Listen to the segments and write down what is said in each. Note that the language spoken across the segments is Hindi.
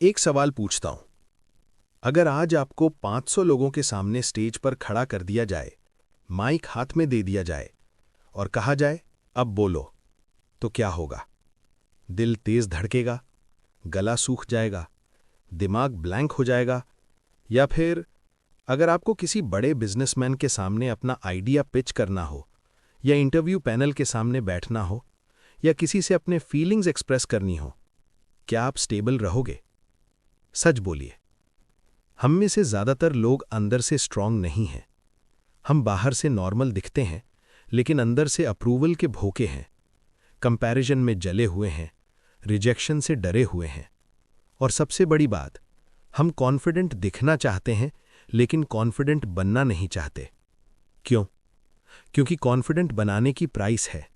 एक सवाल पूछता हूं। अगर आज आपको 500 लोगों के सामने स्टेज पर खड़ा कर दिया जाए, माइक हाथ में दे दिया जाए और कहा जाए अब बोलो, तो क्या होगा? दिल तेज धड़केगा, गला सूख जाएगा, दिमाग ब्लैंक हो जाएगा, या फिर अगर आपको किसी बड़े बिजनेसमैन के सामने अपना आइडिया पिच करना हो, या इंटरव्यू पैनल के सामने बैठना हो, या किसी से अपने फीलिंग्स एक्सप्रेस करनी हो, क्या आप स्टेबल रहोगे? सच बोलिए। हम में से ज्यादातर लोग अंदर से स्ट्रांग नहीं हैं। हम बाहर से नॉर्मल दिखते हैं, लेकिन अंदर से अप्रूवल के भूखे हैं, कंपैरिजन में जले हुए हैं, रिजेक्शन से डरे हुए हैं। और सबसे बड़ी बात, हम कॉन्फिडेंट दिखना चाहते हैं, लेकिन कॉन्फिडेंट बनना नहीं चाहते। क्यों? क्योंकि कॉन्फिडेंट बनाने की प्राइस है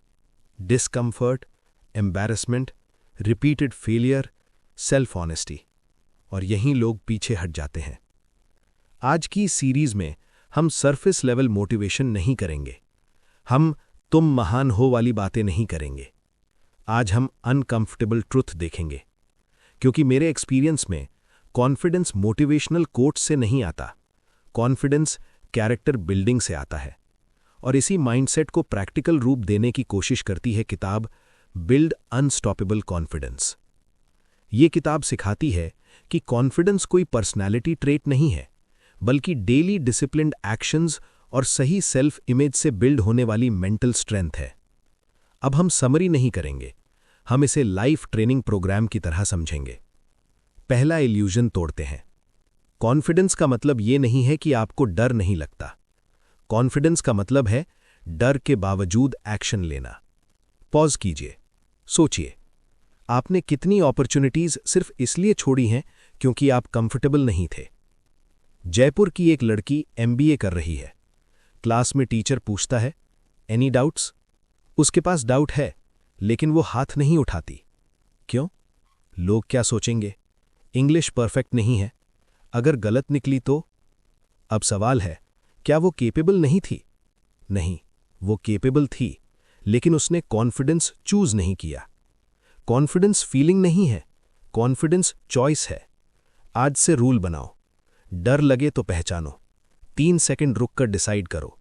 discomfort, embarrassment, repeated failure, self honesty. और यहीं लोग पीछे हट जाते हैं। आज की सीरीज में हम सरफेस लेवल मोटिवेशन नहीं करेंगे। हम तुम महान हो वाली बातें नहीं करेंगे। आज हम अनकंफर्टेबल ट्रुथ देखेंगे, क्योंकि मेरे एक्सपीरियंस में कॉन्फिडेंस मोटिवेशनल कोट्स से नहीं आता। कॉन्फिडेंस कैरेक्टर बिल्डिंग से आता है। और इसी माइंडसेट को प्रैक्टिकल रूप देने की कोशिश करती है किताब बिल्ड अनस्टॉपेबल कॉन्फिडेंस। ये किताब सिखाती है कि कॉन्फिडेंस कोई पर्सनैलिटी ट्रेट नहीं है, बल्कि डेली डिसिप्लिन्ड एक्शंस और सही सेल्फ इमेज से बिल्ड होने वाली मेंटल स्ट्रेंथ है। अब हम समरी नहीं करेंगे, हम इसे लाइफ ट्रेनिंग प्रोग्राम की तरह समझेंगे। पहला इल्यूजन तोड़ते हैं। कॉन्फिडेंस का मतलब ये नहीं है कि आपको डर नहीं लगता। कॉन्फिडेंस का मतलब है डर के बावजूद एक्शन लेना। पॉज कीजिए, सोचिए, आपने कितनी अपॉर्चुनिटीज सिर्फ इसलिए छोड़ी हैं क्योंकि आप कंफर्टेबल नहीं थे। जयपुर की एक लड़की एमबीए कर रही है। क्लास में टीचर पूछता है, एनी डाउट्स? उसके पास डाउट है, लेकिन वो हाथ नहीं उठाती। क्यों? लोग क्या सोचेंगे? इंग्लिश परफेक्ट नहीं है, अगर गलत निकली तो? अब सवाल है, क्या वो केपेबल नहीं थी? नहीं, वो केपेबल थी, लेकिन उसने कॉन्फिडेंस चूज नहीं किया। कॉन्फिडेंस फीलिंग नहीं है, कॉन्फिडेंस चॉइस है। आज से रूल बनाओ, डर लगे तो पहचानो, 3 सेकंड रुककर डिसाइड करो,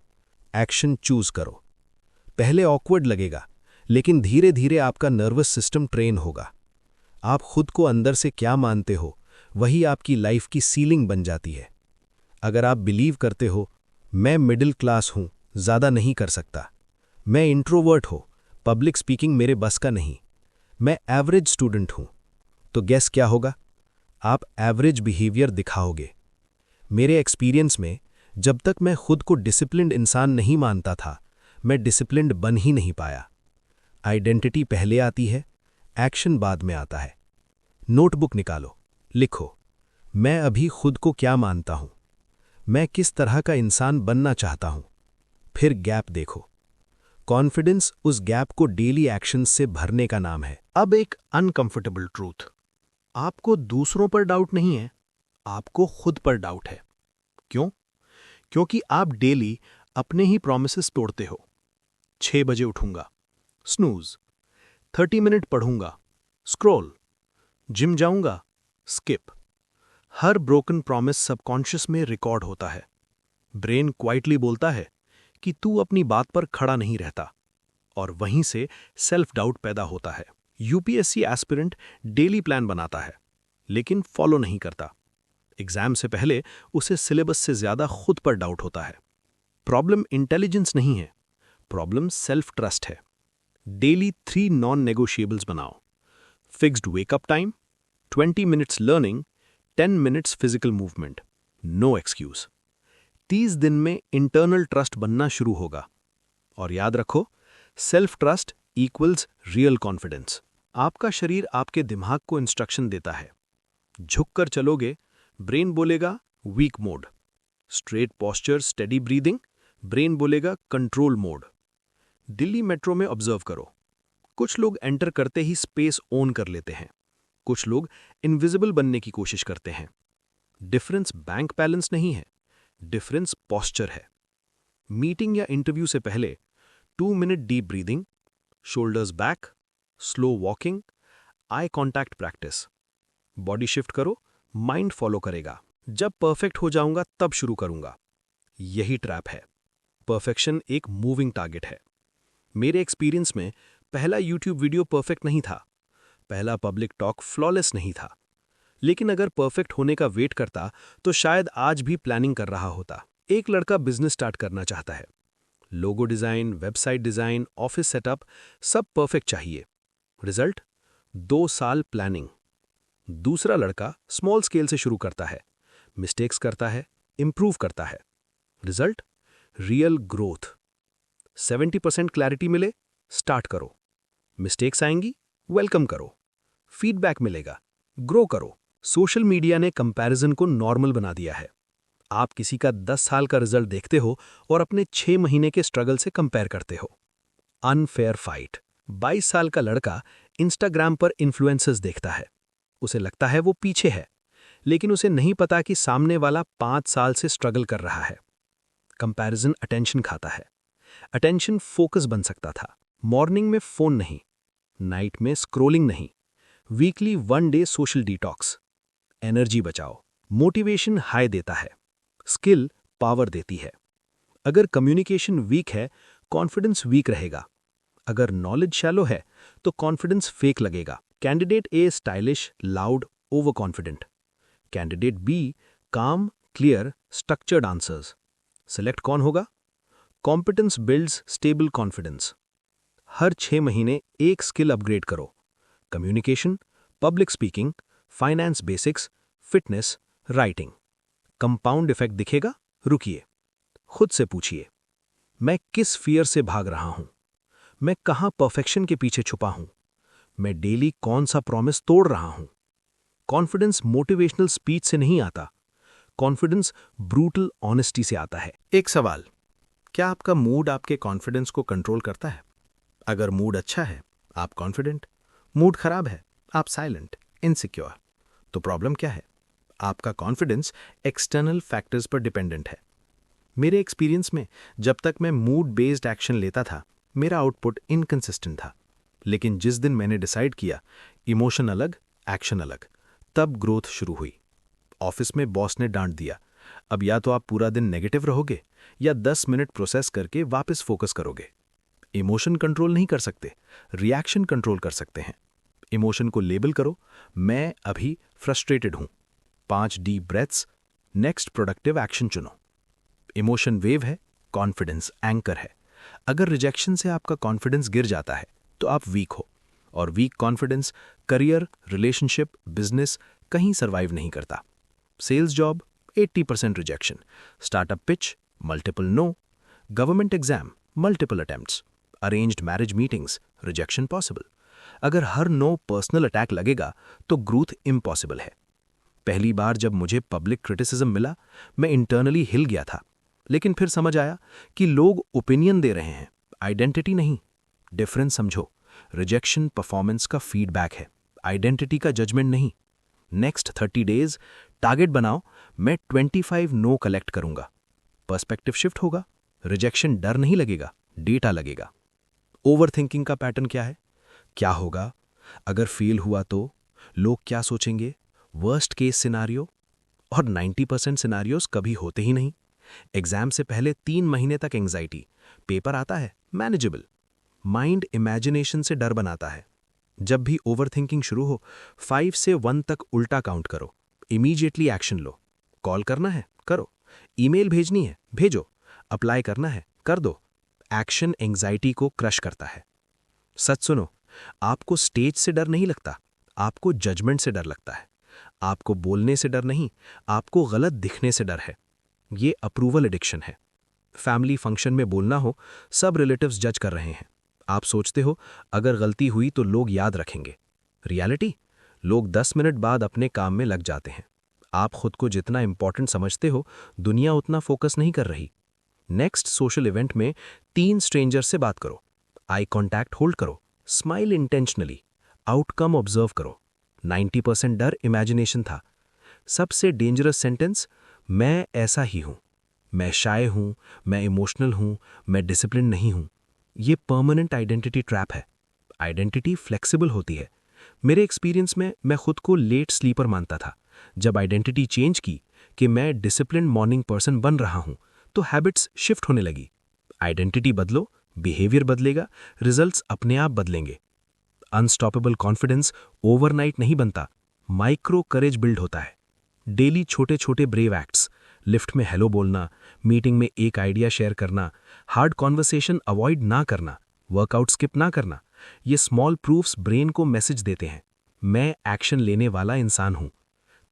एक्शन चूज करो। पहले ऑकवर्ड लगेगा, लेकिन धीरे धीरे आपका नर्वस सिस्टम ट्रेन होगा। आप खुद को अंदर से क्या मानते हो, वही आपकी लाइफ की सीलिंग बन जाती है। अगर आप बिलीव करते हो, मैं मिडिल क्लास हूं, ज्यादा नहीं कर सकता, मैं इंट्रोवर्ट हूं, पब्लिक स्पीकिंग मेरे बस का नहीं, मैं एवरेज स्टूडेंट हूं, तो गेस क्या होगा? आप एवरेज बिहेवियर दिखाओगे। मेरे एक्सपीरियंस में जब तक मैं खुद को डिसिप्लिन्ड इंसान नहीं मानता था, मैं डिसिप्लिन्ड बन ही नहीं पाया। आइडेंटिटी पहले आती है, एक्शन बाद में आता है। नोटबुक निकालो, लिखो, मैं अभी खुद को क्या मानता हूं, मैं किस तरह का इंसान बनना चाहता हूं। फिर गैप देखो। कॉन्फिडेंस उस गैप को डेली एक्शंस से भरने का नाम है। अब एक अनकंफर्टेबल ट्रूथ, आपको दूसरों पर डाउट नहीं है, आपको खुद पर डाउट है। क्यों? क्योंकि आप डेली अपने ही प्रॉमिसेस तोड़ते हो। 6 बजे उठूंगा, स्नूज, 30 मिनट पढ़ूंगा, स्क्रॉल, जिम जाऊंगा, स्किप। हर ब्रोकन प्रॉमिस सबकॉन्शियस में रिकॉर्ड होता है। ब्रेन क्वाइटली बोलता है कि तू अपनी बात पर खड़ा नहीं रहता, और वहीं से सेल्फ डाउट पैदा होता है। यूपीएससी एस्पिरेंट डेली प्लान बनाता है, लेकिन फॉलो नहीं करता। एग्जाम से पहले उसे सिलेबस से ज्यादा खुद पर डाउट होता है। प्रॉब्लम इंटेलिजेंस नहीं है, प्रॉब्लम सेल्फ ट्रस्ट है। डेली 3 नॉन नेगोशिएबल्स बनाओ। Fixed wake up time, 20 minutes learning, 10 minutes physical movement, no excuse. 30 दिन में इंटरनल ट्रस्ट बनना शुरू होगा। और याद रखो, self trust equals real confidence. आपका शरीर आपके दिमाग को इंस्ट्रक्शन देता है। झुककर चलोगे, ब्रेन बोलेगा weak mode. Straight posture, steady breathing, brain बोलेगा कंट्रोल मोड। दिल्ली मेट्रो में ऑब्जर्व करो, कुछ लोग एंटर करते ही स्पेस ओन कर लेते हैं, कुछ लोग इनविजिबल बनने की कोशिश करते हैं। डिफरेंस बैंक बैलेंस नहीं है, डिफरेंस पॉस्चर है। मीटिंग या इंटरव्यू से पहले 2 minute deep breathing, shoulders back, slow walking, eye contact practice. Body shift करो, माइंड फॉलो करेगा। जब परफेक्ट हो जाऊंगा तब शुरू करूंगा। यही ट्रैप है। परफेक्शन एक मूविंग टारगेट है। मेरे एक्सपीरियंस में पहला यूट्यूब वीडियो परफेक्ट नहीं था, पहला पब्लिक टॉक फ्लॉलेस नहीं था, लेकिन अगर परफेक्ट होने का वेट करता तो शायद आज भी प्लानिंग कर रहा होता। एक लड़का बिजनेस स्टार्ट करना चाहता है। Logo design, website design, office setup सब परफेक्ट चाहिए। रिजल्ट 2 साल प्लानिंग। दूसरा लड़का स्मॉल स्केल से शुरू करता है, मिस्टेक्स करता है, इंप्रूव करता है। Result real growth. 70% क्लैरिटी मिले, स्टार्ट करो। मिस्टेक्स आएंगी, वेलकम करो। फीडबैक मिलेगा, ग्रो करो। सोशल मीडिया ने कंपैरिजन को नॉर्मल बना दिया है। आप किसी का 10 साल का रिजल्ट देखते हो और अपने 6 महीने के स्ट्रगल से कंपेयर करते हो। Unfair fight. 22 साल का लड़का इंस्टाग्राम पर इन्फ्लुएंसर्स देखता है। उसे लगता है वो पीछे है, लेकिन उसे नहीं पता कि सामने वाला 5 साल से स्ट्रगल कर रहा है। कंपैरिजन अटेंशन खाता है। अटेंशन फोकस बन सकता था। मॉर्निंग में फोन नहीं, नाइट में स्क्रोलिंग नहीं, weekly 1 day social detox. Energy बचाओ। मोटिवेशन हाई देता है, स्किल पावर देती है। अगर कम्युनिकेशन वीक है, कॉन्फिडेंस वीक रहेगा। अगर नॉलेज शैलो है तो कॉन्फिडेंस फेक लगेगा। Candidate A stylish, loud, over confident. Candidate B calm, clear, structured answers. Select कौन होगा? Competence builds stable confidence. हर 6 महीने एक स्किल अपग्रेड करो। Communication, public speaking, finance basics, fitness, writing. Compound effect दिखेगा? रुकिए, खुद से पूछिए, मैं किस फियर से भाग रहा हूं? मैं कहां परफेक्शन के पीछे छुपा हूं? मैं डेली कौन सा प्रॉमिस तोड़ रहा हूं? कॉन्फिडेंस मोटिवेशनल स्पीच से नहीं आता, कॉन्फिडेंस ब्रूटल ऑनेस्टी से आता है। एक सवाल, क्या आपका मूड आपके कॉन्फिडेंस को कंट्रोल करता है? अगर मूड अच्छा है, आप कॉन्फिडेंट, मूड खराब है, आप साइलेंट, इनसिक्योर। तो प्रॉब्लम क्या है? आपका कॉन्फिडेंस एक्सटर्नल फैक्टर्स पर डिपेंडेंट है। मेरे एक्सपीरियंस में जब तक मैं मूड बेस्ड एक्शन लेता था, मेरा आउटपुट इनकंसिस्टेंट था। लेकिन जिस दिन मैंने डिसाइड किया इमोशन अलग, एक्शन अलग, तब ग्रोथ शुरू हुई। ऑफिस में बॉस ने डांट दिया, अब या तो आप पूरा दिन नेगेटिव रहोगे या 10 मिनट प्रोसेस करके वापस फोकस करोगे। इमोशन कंट्रोल नहीं कर सकते, रिएक्शन कंट्रोल कर सकते हैं। इमोशन को लेबल करो, मैं अभी फ्रस्ट्रेटेड हूं। 5 deep breaths, next productive action चुनो। इमोशन वेव है, कॉन्फिडेंस एंकर है। अगर रिजेक्शन से आपका कॉन्फिडेंस गिर जाता है तो आप वीक हो, और weak confidence career, relationship, business कहीं सर्वाइव नहीं करता। Sales job 80% rejection, startup pitch multiple no, government exam multiple attempts, arranged marriage meetings rejection possible. अगर हर नो पर्सनल अटैक लगेगा तो ग्रोथ इम्पॉसिबल है। पहली बार जब मुझे पब्लिक क्रिटिसिज्म मिला, मैं इंटरनली हिल गया था, लेकिन फिर समझ आया कि लोग ओपिनियन दे रहे हैं, आइडेंटिटी नहीं। डिफरेंस समझो, रिजेक्शन परफॉर्मेंस का फीडबैक है, आइडेंटिटी का जजमेंट नहीं। नेक्स्ट 30 डेज टारगेट बनाओ, मैं 25 नो कलेक्ट करूंगा। पर्सपेक्टिव शिफ्ट होगा, रिजेक्शन डर नहीं लगेगा, डेटा लगेगा। ओवर थिंकिंग का पैटर्न क्या है? क्या होगा अगर फेल हुआ तो? लोग क्या सोचेंगे? Worst case scenario. और 90% सिनारियोस कभी होते ही नहीं। एग्जाम से पहले 3 महीने तक एंग्जाइटी, पेपर आता है मैनेजेबल। माइंड इमेजिनेशन से डर बनाता है। जब भी ओवर थिंकिंग शुरू हो, 5 से 1 तक उल्टा काउंट करो, इमीडिएटली एक्शन लो। कॉल करना है, करो। ईमेल भेजनी है, भेजो। अप्लाई करना है, कर दो। एक्शन एंग्जाइटी को क्रश करता है। सच सुनो, आपको स्टेज से डर नहीं लगता, आपको जजमेंट से डर लगता है। आपको बोलने से डर नहीं, आपको गलत दिखने से डर है। ये अप्रूवल एडिक्शन है। फैमिली फंक्शन में बोलना हो, सब रिलेटिव्स जज कर रहे हैं। आप सोचते हो अगर गलती हुई तो लोग याद रखेंगे। रियलिटी, लोग 10 मिनट बाद अपने काम में लग जाते हैं। आप खुद को जितना इंपॉर्टेंट समझते हो, दुनिया उतना फोकस नहीं कर रही। नेक्स्ट सोशल इवेंट में 3 स्ट्रेंजर से बात करो, आई कॉन्टैक्ट होल्ड करो, स्माइल इंटेंशनली, आउटकम ऑब्जर्व करो। 90% डर इमेजिनेशन था। सबसे डेंजरस सेंटेंस, मैं ऐसा ही हूं, मैं शाय हूं, मैं इमोशनल हूं, मैं डिसिप्लिन नहीं हूं। ये परमानेंट आइडेंटिटी ट्रैप है। आइडेंटिटी फ्लेक्सिबल होती है, मेरे एक्सपीरियंस में मैं खुद को लेट स्लीपर मानता था। जब आइडेंटिटी चेंज की कि मैं डिसिप्लिन्ड मॉर्निंग पर्सन बन रहा हूं, तो हैबिट्स शिफ्ट होने लगी। आइडेंटिटी बदलो, बिहेवियर बदलेगा, रिजल्ट्स अपने आप बदलेंगे। अनस्टॉपेबल कॉन्फिडेंस ओवरनाइट नहीं बनता, माइक्रो करेज बिल्ड होता है। डेली छोटे छोटे ब्रेव एक्ट्स, लिफ्ट में हेलो बोलना, मीटिंग में एक आइडिया शेयर करना, हार्ड कॉन्वर्सेशन अवॉइड ना करना, वर्कआउट स्किप ना करना, ये स्मॉल प्रूफ्स ब्रेन को मैसेज देते हैं, मैं एक्शन लेने वाला इंसान हूं।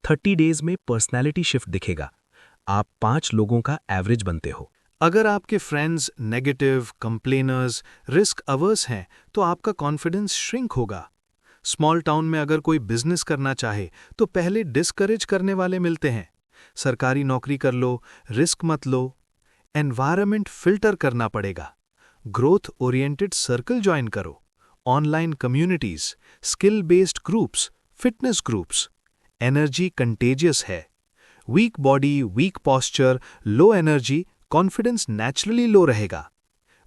30 डेज में पर्सनैलिटी शिफ्ट दिखेगा। आप 5 लोगों का एवरेज बनते हो। अगर आपके friends negative, complainers, risk averse हैं, तो आपका कॉन्फिडेंस श्रिंक होगा। स्मॉल टाउन में अगर कोई बिजनेस करना चाहे तो पहले डिस्करेज करने वाले मिलते हैं। सरकारी नौकरी कर लो, रिस्क मत लो। एनवायरनमेंट फिल्टर करना पड़ेगा। ग्रोथ ओरिएंटेड सर्कल ज्वाइन करो, online communities, skill based groups, fitness groups. Energy contagious है। Weak body, weak posture, low energy, confidence naturally low रहेगा।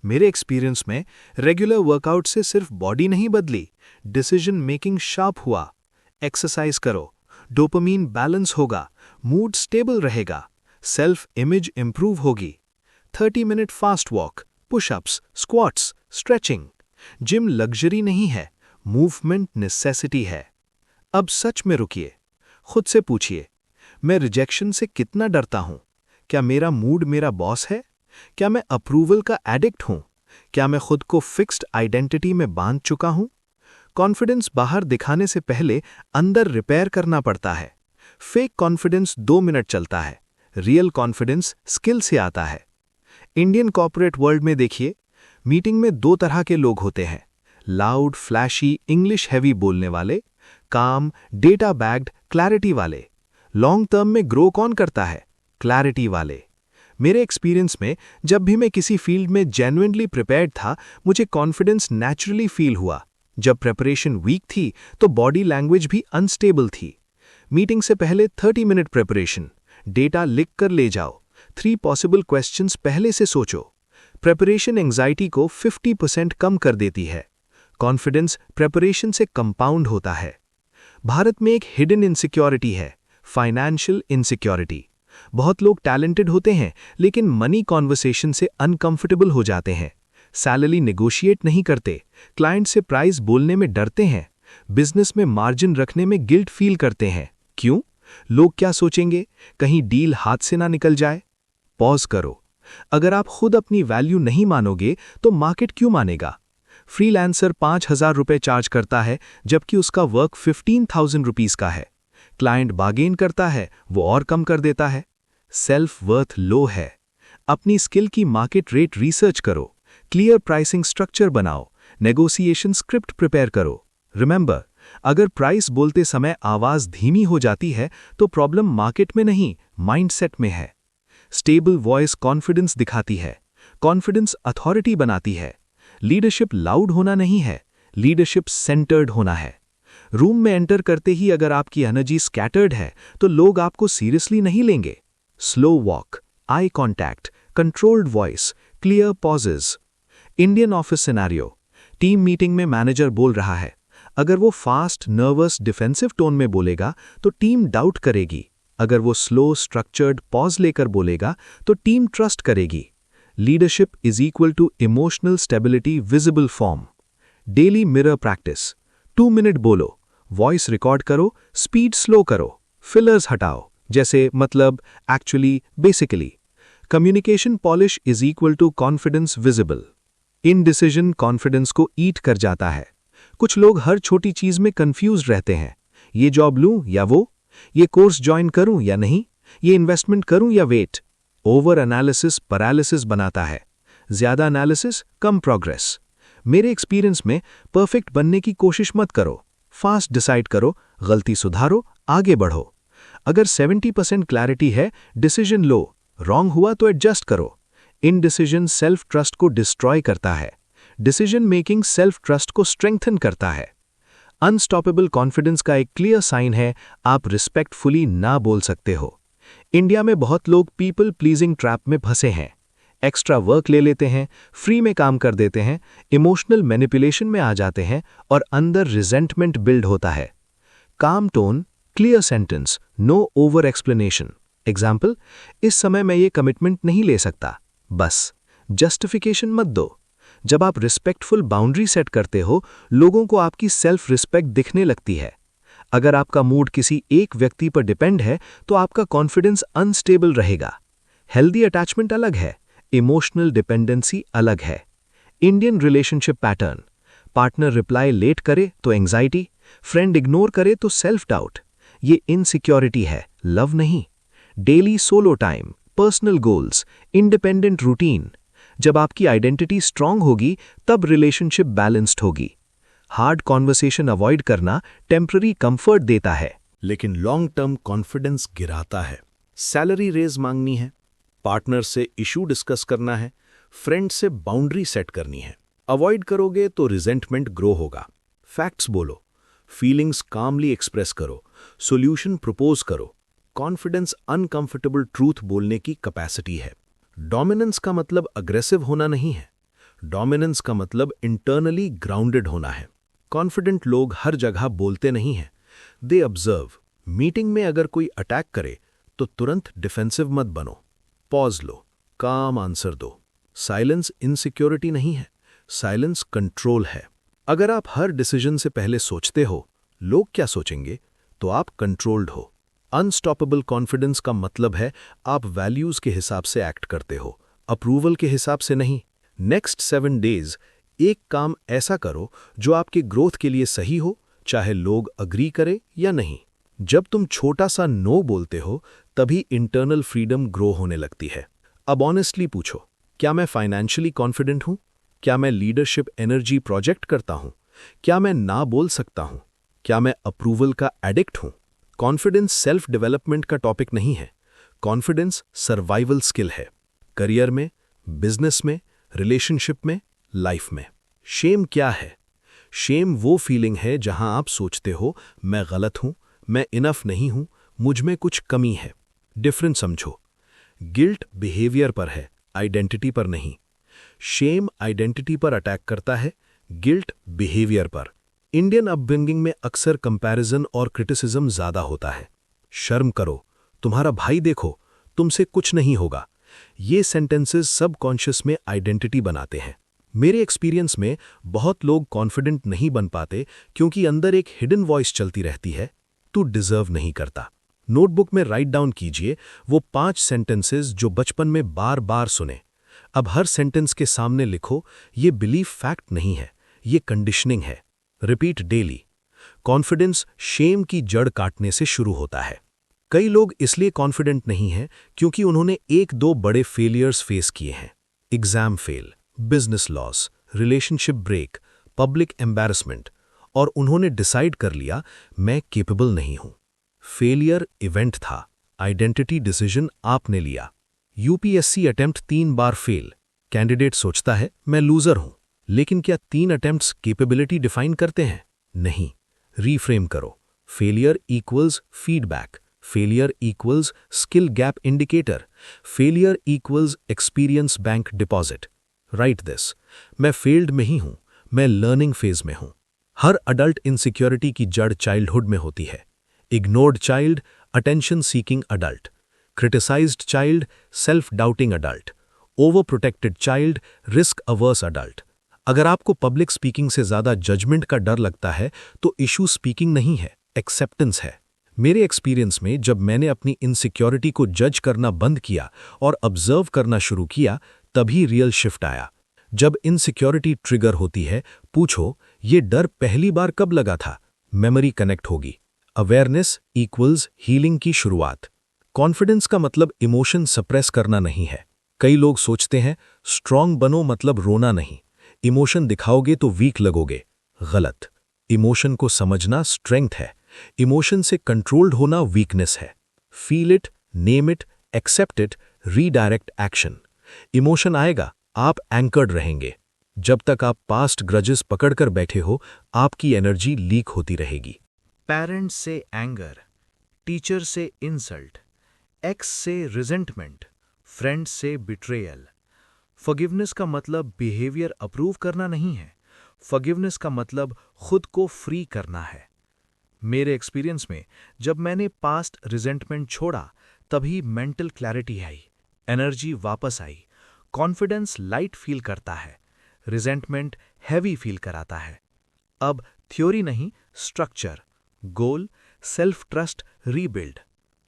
मेरे एक्सपीरियंस में रेगुलर वर्कआउट से सिर्फ बॉडी नहीं बदली, डिसीजन मेकिंग शार्प हुआ। एक्सरसाइज करो, डोपामीन बैलेंस होगा, मूड स्टेबल रहेगा, सेल्फ इमेज इंप्रूव होगी। 30 minute fast walk, pushups, squats, stretching. Gym luxury नहीं है, मूवमेंट नेसेसिटी है। अब सच में रुकिए, खुद से पूछिए, मैं रिजेक्शन से कितना डरता हूं? क्या मेरा मूड मेरा बॉस है? क्या मैं अप्रूवल का एडिक्ट हूं? क्या मैं खुद को फिक्स्ड आइडेंटिटी में बांध चुका हूं? कॉन्फिडेंस बाहर दिखाने से पहले अंदर रिपेयर करना पड़ता है। फेक कॉन्फिडेंस 2 मिनट चलता है, रियल कॉन्फिडेंस स्किल से आता है। इंडियन कॉर्पोरेट वर्ल्ड में देखिए, मीटिंग में 2 तरह के लोग होते हैं, लाउड, फ्लैशी, इंग्लिश हैवी बोलने वाले, काम, डेटा बैग्ड, क्लैरिटी वाले। लॉन्ग टर्म में ग्रो कौन करता है? क्लैरिटी वाले। मेरे एक्सपीरियंस में जब भी मैं किसी फील्ड में जेन्युइनली प्रिपेयर्ड था, मुझे कॉन्फिडेंस नेचुरली फील हुआ। जब प्रिपरेशन वीक थी तो बॉडी लैंग्वेज भी अनस्टेबल थी। मीटिंग से पहले 30 मिनट प्रिपरेशन, डेटा लिख कर ले जाओ, 3 पॉसिबल क्वेश्चंस पहले से सोचो। प्रिपरेशन एंजाइटी को 50% कम कर देती है। कॉन्फिडेंस प्रिपरेशन से कंपाउंड होता है। भारत में एक हिडन इनसिक्योरिटी है, फाइनेंशियल इनसिक्योरिटी। बहुत लोग टैलेंटेड होते हैं लेकिन मनी कॉन्वर्सेशन से अनकंफर्टेबल हो जाते हैं, सैलरी नेगोशिएट नहीं करते, क्लाइंट से प्राइस बोलने में डरते हैं, बिजनेस में मार्जिन रखने में गिल्ट फील करते हैं। क्यों? लोग क्या सोचेंगे, कहीं डील हाथ से ना निकल जाए? पॉज करो, अगर आप खुद अपनी वैल्यू नहीं मानोगे तो मार्केट क्यों मानेगा? फ्रीलांसर 5,000 रुपये चार्ज करता है जबकि उसका वर्क 15,000 रुपीज का है। क्लाइंट बार्गेन करता है, वो और कम कर देता है। सेल्फ वर्थ लो है। अपनी स्किल की मार्केट रेट रिसर्च करो, क्लियर प्राइसिंग स्ट्रक्चर बनाओ, नेगोशिएशन स्क्रिप्ट प्रिपेयर करो। रिमेंबर, अगर प्राइस बोलते समय आवाज धीमी हो जाती है तो प्रॉब्लम मार्केट में नहीं, माइंडसेट में है। स्टेबल वॉइस कॉन्फिडेंस दिखाती है, कॉन्फिडेंस अथॉरिटी बनाती है। लीडरशिप लाउड होना नहीं है, लीडरशिप सेंटर्ड होना है। रूम में एंटर करते ही अगर आपकी एनर्जी स्कैटर्ड है तो लोग आपको सीरियसली नहीं लेंगे। Slow walk, eye contact, controlled voice, clear pauses. Indian office scenario, team meeting में मैनेजर बोल रहा है, अगर वो फास्ट, नर्वस, डिफेंसिव टोन में बोलेगा तो टीम डाउट करेगी। अगर वो स्लो, स्ट्रक्चर्ड पॉज लेकर बोलेगा तो टीम ट्रस्ट करेगी। Leadership is equal to emotional stability visible form. Daily mirror practice, 2 minute बोलो, वॉइस रिकॉर्ड करो, स्पीड स्लो करो, फिलर्स हटाओ, जैसे मतलब, actually, basically. Communication polish is equal to confidence visible. Indecision confidence को ईट कर जाता है। कुछ लोग हर छोटी चीज में कंफ्यूज रहते हैं, ये जॉब लूं या वो, ये कोर्स ज्वाइन करूं या नहीं, ये इन्वेस्टमेंट करूं या वेट। ओवर एनालिसिस पैरालिसिस बनाता है, ज्यादा एनालिसिस कम प्रोग्रेस। मेरे एक्सपीरियंस में परफेक्ट बनने की कोशिश मत करो, फास्ट डिसाइड करो, गलती सुधारो, आगे बढ़ो। अगर 70% क्लैरिटी है, डिसीजन लो, रॉन्ग हुआ तो एडजस्ट करो। इनडिसीजन सेल्फ ट्रस्ट को डिस्ट्रॉय करता है, डिसीजन मेकिंग सेल्फ ट्रस्ट को स्ट्रेंथन करता है। अनस्टॉपेबल कॉन्फिडेंस का एक क्लियर साइन है, आप रिस्पेक्टफुली ना बोल सकते हो। इंडिया में बहुत लोग पीपल प्लीजिंग ट्रैप में फंसे हैं। एक्स्ट्रा वर्क ले लेते हैं, फ्री में काम कर देते हैं, इमोशनल मैनिपुलेशन में आ जाते हैं और अंदर रिजेंटमेंट बिल्ड होता है। Calm tone, clear sentence, no over explanation. Example, इस समय मैं ये कमिटमेंट नहीं ले सकता, बस। जस्टिफिकेशन मत दो। जब आप रिस्पेक्टफुल बाउंड्री सेट करते हो, लोगों को आपकी सेल्फ रिस्पेक्ट दिखने लगती है। अगर आपका मूड किसी एक व्यक्ति पर डिपेंड है तो आपका कॉन्फिडेंस अनस्टेबल रहेगा। हेल्दी अटैचमेंट अलग है, इमोशनल डिपेंडेंसी अलग है। Indian relationship pattern: partner reply late करे तो एंग्जाइटी, फ्रेंड इग्नोर करे तो सेल्फ डाउट। ये इनसिक्योरिटी है, लव नहीं। Daily solo time, personal goals, independent routine. जब आपकी आइडेंटिटी स्ट्रांग होगी तब रिलेशनशिप बैलेंस्ड होगी। हार्ड कॉन्वर्सेशन अवॉइड करना टेम्पररी कंफर्ट देता है, लेकिन लॉन्ग टर्म कॉन्फिडेंस गिराता है। सैलरी रेज मांगनी है, पार्टनर से इशू डिस्कस करना है, फ्रेंड से बाउंड्री सेट करनी है। अवॉइड करोगे तो रिजेंटमेंट ग्रो होगा। फैक्ट्स बोलो, फीलिंग्स कामली एक्सप्रेस करो, सॉल्यूशन प्रपोज करो। कॉन्फिडेंस अनकंफर्टेबल ट्रूथ बोलने की कैपेसिटी है। डोमिनेंस का मतलब अग्रेसिव होना नहीं है, डोमिनेंस का मतलब इंटरनली ग्राउंडेड होना है। कॉन्फिडेंट लोग हर जगह बोलते नहीं हैं, दे ऑब्जर्व। मीटिंग में अगर कोई अटैक करे तो तुरंत डिफेंसिव मत बनो, पॉज लो, काम आंसर दो। साइलेंस इनसिक्योरिटी नहीं है, साइलेंस कंट्रोल है। अगर आप हर डिसीजन से पहले सोचते हो लोग क्या सोचेंगे, तो आप कंट्रोल्ड हो। अनस्टॉपेबल कॉन्फिडेंस का मतलब है आप वैल्यूज के हिसाब से एक्ट करते हो, अप्रूवल के हिसाब से नहीं। नेक्स्ट 7 डेज एक काम ऐसा करो जो आपके ग्रोथ के लिए सही हो, चाहे लोग अग्री करें या नहीं। जब तुम छोटा सा नो बोलते हो तभी इंटरनल फ्रीडम ग्रो होने लगती है। अब ऑनेस्टली पूछो, क्या मैं फाइनेंशियली कॉन्फिडेंट हूं? क्या मैं लीडरशिप एनर्जी प्रोजेक्ट करता हूं? क्या मैं ना बोल सकता हूं? क्या मैं अप्रूवल का एडिक्ट हूं? कॉन्फिडेंस सेल्फ डेवलपमेंट का टॉपिक नहीं है, कॉन्फिडेंस सर्वाइवल स्किल है। करियर में, बिजनेस में, रिलेशनशिप में, लाइफ में। शेम क्या है? शेम वो फीलिंग है जहां आप सोचते हो मैं गलत हूं, मैं इनफ नहीं हूं, मुझ में कुछ कमी है। डिफरेंस समझो, गिल्ट बिहेवियर पर है, आइडेंटिटी पर नहीं। शेम आइडेंटिटी पर अटैक करता है, गिल्ट बिहेवियर पर। इंडियन अपब्रिंगिंग में अक्सर कंपैरिजन और क्रिटिसिज्म ज्यादा होता है। शर्म करो, तुम्हारा भाई देखो, तुमसे कुछ नहीं होगा। ये सेंटेंसेस सबकॉन्शियस में आइडेंटिटी बनाते हैं। मेरे एक्सपीरियंस में बहुत लोग कॉन्फिडेंट नहीं बन पाते क्योंकि अंदर एक हिडन वॉइस चलती रहती है, तू डिजर्व नहीं करता। नोटबुक में राइट डाउन कीजिए वो 5 सेंटेंसेस जो बचपन में बार बार सुने। अब हर सेंटेंस के सामने लिखो, ये बिलीफ फैक्ट नहीं है, ये कंडीशनिंग है। Repeat daily. कॉन्फिडेंस शेम की जड़ काटने से शुरू होता है। कई लोग इसलिए कॉन्फिडेंट नहीं हैं क्योंकि उन्होंने 1-2 बड़े फेलियर्स फेस किए हैं। Exam fail, business loss, relationship break, public embarrassment, और उन्होंने डिसाइड कर लिया मैं केपेबल नहीं हूं। फेलियर इवेंट था, आइडेंटिटी डिसीजन आपने लिया। यूपीएससी अटेम्प्ट 3 बार फेल, कैंडिडेट सोचता है मैं लूजर हूं, लेकिन क्या 3 अटेम्प्ट्स केपेबिलिटी डिफाइन करते हैं? नहीं। रीफ्रेम करो, failure equals feedback, failure equals skill gap indicator, failure equals experience bank deposit. Right this, मैं फेल्ड में ही हूं, मैं लर्निंग फेज में हूं। हर अडल्ट इनसिक्योरिटी की जड़ चाइल्डहुड में होती है। Ignored child, attention seeking adult; criticised child, self doubting adult; over protected child, risk averse adult. अगर आपको पब्लिक स्पीकिंग से ज्यादा जजमेंट का डर लगता है तो इशू स्पीकिंग नहीं है, एक्सेप्टेंस है। मेरे एक्सपीरियंस में जब मैंने अपनी इनसिक्योरिटी को जज करना बंद किया और ऑब्जर्व करना शुरू किया, तभी रियल शिफ्ट आया। जब इनसिक्योरिटी ट्रिगर होती है, पूछो ये डर पहली बार कब लगा था? मेमोरी कनेक्ट होगी। अवेयरनेस इक्वल्स हीलिंग की शुरुआत। कॉन्फिडेंस का मतलब इमोशन सप्रेस करना नहीं है। कई लोग सोचते हैं स्ट्रांग बनो मतलब रोना नहीं, इमोशन दिखाओगे तो वीक लगोगे। गलत। इमोशन को समझना स्ट्रेंथ है, इमोशन से कंट्रोल्ड होना वीकनेस है। Feel it, name it, accept it, redirect action. Emotion आएगा, आप एंकर्ड रहेंगे। जब तक आप पास्ट ग्रजेस पकड़कर बैठे हो, आपकी एनर्जी लीक होती रहेगी। पेरेंट्स से एंगर, टीचर से इंसल्ट, एक्स से रिजेंटमेंट, फ्रेंड से बिट्रेयल, फॉरगिवनेस का मतलब बिहेवियर अप्रूव करना नहीं है। फॉरगिवनेस का मतलब खुद को फ्री करना है। मेरे एक्सपीरियंस में जब मैंने पास्ट रिजेंटमेंट छोड़ा, तभी मेंटल क्लैरिटी आई, एनर्जी वापस आई, कॉन्फिडेंस लाइट फील करता है, रिजेंटमेंट हैवी फील कराता है। अब थ्योरी नहीं, structure, goal, self trust rebuild.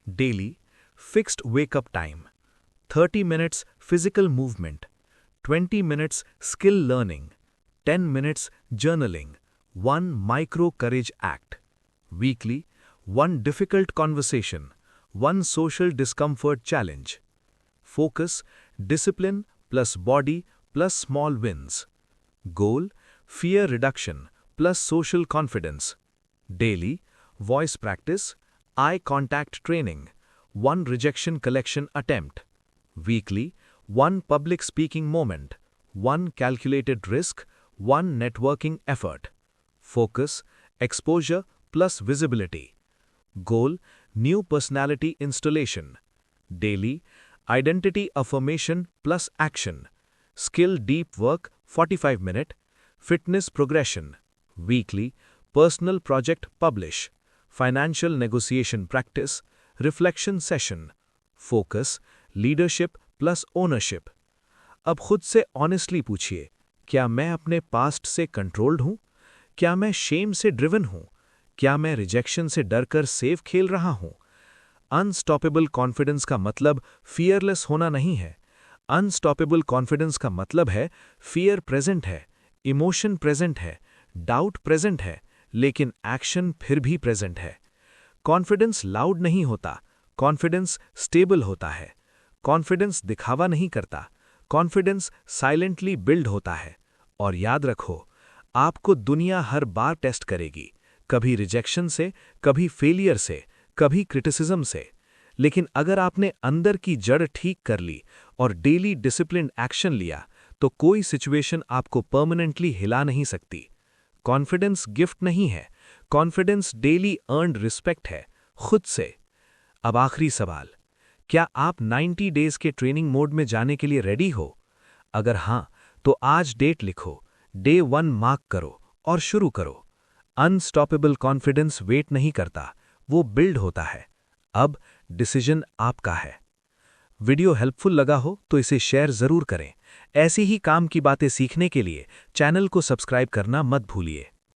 Daily fixed wake up time, 30 minutes physical movement, 20 minutes skill learning, 10 minutes journaling, 1 micro courage act. Weekly 1 difficult conversation, 1 social discomfort challenge. Focus discipline plus body plus small wins. Goal fear reduction plus social confidence. Daily voice practice, eye contact training, 1 rejection collection attempt. Weekly 1 public speaking moment, 1 calculated risk, 1 networking effort. Focus exposure plus visibility. Goal new personality installation. Daily identity affirmation plus action. Skill deep work 45 minute, fitness progression. Weekly personal project publish, financial negotiation practice, reflection session. Focus leadership plus ownership. अब खुद से ऑनेस्टली पूछिए, क्या मैं अपने पास्ट से कंट्रोल्ड हूं? क्या मैं शेम से ड्रिवन हूं? क्या मैं रिजेक्शन से डरकर सेफ खेल रहा हूं? अनस्टॉपेबल कॉन्फिडेंस का मतलब फियरलेस होना नहीं है। अनस्टॉपेबल कॉन्फिडेंस का मतलब है फियर प्रेजेंट है, इमोशन प्रेजेंट है, डाउट प्रेजेंट है, लेकिन एक्शन फिर भी प्रेजेंट है। कॉन्फिडेंस लाउड नहीं होता, कॉन्फिडेंस स्टेबल होता है। कॉन्फिडेंस दिखावा नहीं करता, कॉन्फिडेंस साइलेंटली बिल्ड होता है। और याद रखो, आपको दुनिया हर बार टेस्ट करेगी, कभी रिजेक्शन से, कभी फेलियर से, कभी क्रिटिसिज्म से। लेकिन अगर आपने अंदर की जड़ ठीक कर ली और डेली डिसिप्लिन्ड एक्शन लिया, तो कोई सिचुएशन आपको परमानेंटली हिला नहीं सकती। कॉन्फिडेंस गिफ्ट नहीं है, कॉन्फिडेंस डेली अर्न्ड रिस्पेक्ट है, खुद से। अब आखिरी सवाल, क्या आप 90 डेज के ट्रेनिंग मोड में जाने के लिए रेडी हो? अगर हां, तो आज डेट लिखो, डे 1 मार्क करो और शुरू करो। अनस्टॉपेबल कॉन्फिडेंस वेट नहीं करता, वो बिल्ड होता है। अब डिसीजन आपका है। वीडियो हेल्पफुल लगा हो तो इसे शेयर जरूर करें। ऐसी ही काम की बातें सीखने के लिए चैनल को सब्सक्राइब करना मत भूलिए।